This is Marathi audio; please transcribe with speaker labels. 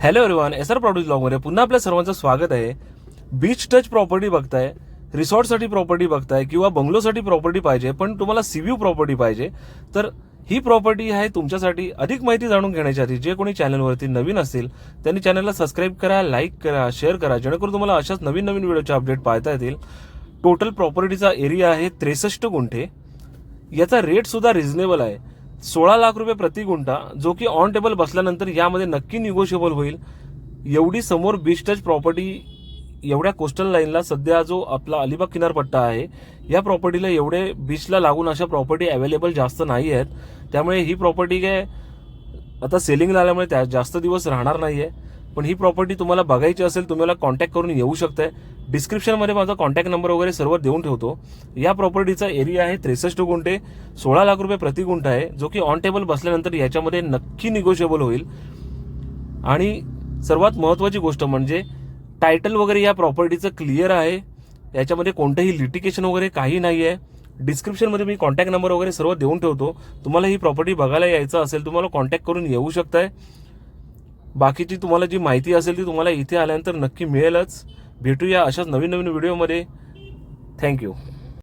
Speaker 1: हॅलो एव्हरीवन, एसआर प्रॉपर्टी ब्लॉगमध्ये पुन्हा आपल्या सर्वांचं स्वागत आहे. बीच टच प्रॉपर्टी बघताय, रिसॉर्टसाठी प्रॉपर्टी बघताय किंवा बंगलोसाठी प्रॉपर्टी पाहिजे पण तुम्हाला सीव्ह्यू प्रॉपर्टी पाहिजे, तर ही प्रॉपर्टी आहे तुमच्यासाठी. अधिक माहिती जाणून घेण्याच्या आधी जे कोणी चॅनलवरती नवीन असतील त्यांनी चॅनलला सबस्क्राईब करा, लाईक करा, शेअर करा, जेणेकरून तुम्हाला अशाच नवीन नवीन व्हिडिओचे अपडेट पाहता येतील. टोटल प्रॉपर्टीचा एरिया आहे 63 गुंठे. याचा रेट सुद्धा रिझनेबल आहे, 16 लाख रुपये प्रति गुंठा, जो की ऑन टेबल बसल्यानंतर यामध्ये नक्की निगोशिएबल होईल. एवढी समोर बीच टच प्रॉपर्टी, एवढ्या कोस्टल लाईनला सध्या जो आपला अलिबाग किनारपट्टा आहे, या प्रॉपर्टीला एवढे बीचला लागून अशा प्रॉपर्टी अवेलेबल जास्त नाही आहेत. त्यामुळे ही प्रॉपर्टी काय आता सेलिंगला आल्यामुळे त्या जास्त दिवस राहणार नाहीये. पण ही प्रॉपर्टी तुम्हाला बघायची असेल तुम्हाला कॉन्टॅक्ट करून येऊ शकताय. डिस्क्रिप्शनमध्ये माझा कॉन्टॅक्ट नंबर वगैरे सर्व देऊन ठेवतो. या प्रॉपर्टीचा एरिया आहे 63 गुंठे, 16 लाख रुपये प्रति गुंठा आहे, जो की ऑन टेबल बसल्यानंतर याच्यामध्ये नक्की निगोशिएबल होईल. आणि सर्वात महत्त्वाची गोष्ट म्हणजे टायटल वगैरे या प्रॉपर्टीचं क्लिअर आहे, याच्यामध्ये कोणतंही लिटिगेशन वगैरे काही नाही आहे. डिस्क्रिप्शनमध्ये मी कॉन्टॅक्ट नंबर वगैरे सर्व देऊन ठेवतो. तुम्हाला ही प्रॉपर्टी बघायला यायचं असेल तुम्हाला कॉन्टॅक्ट करून येऊ शकताय. बाकीची तुम्हाला जी माहिती असेल ती तुम्हाला इथे आल्यानंतर नक्की मिळेलच. भेटूया अशाच नवीन नवीन व्हिडिओमध्ये. थँक्यू.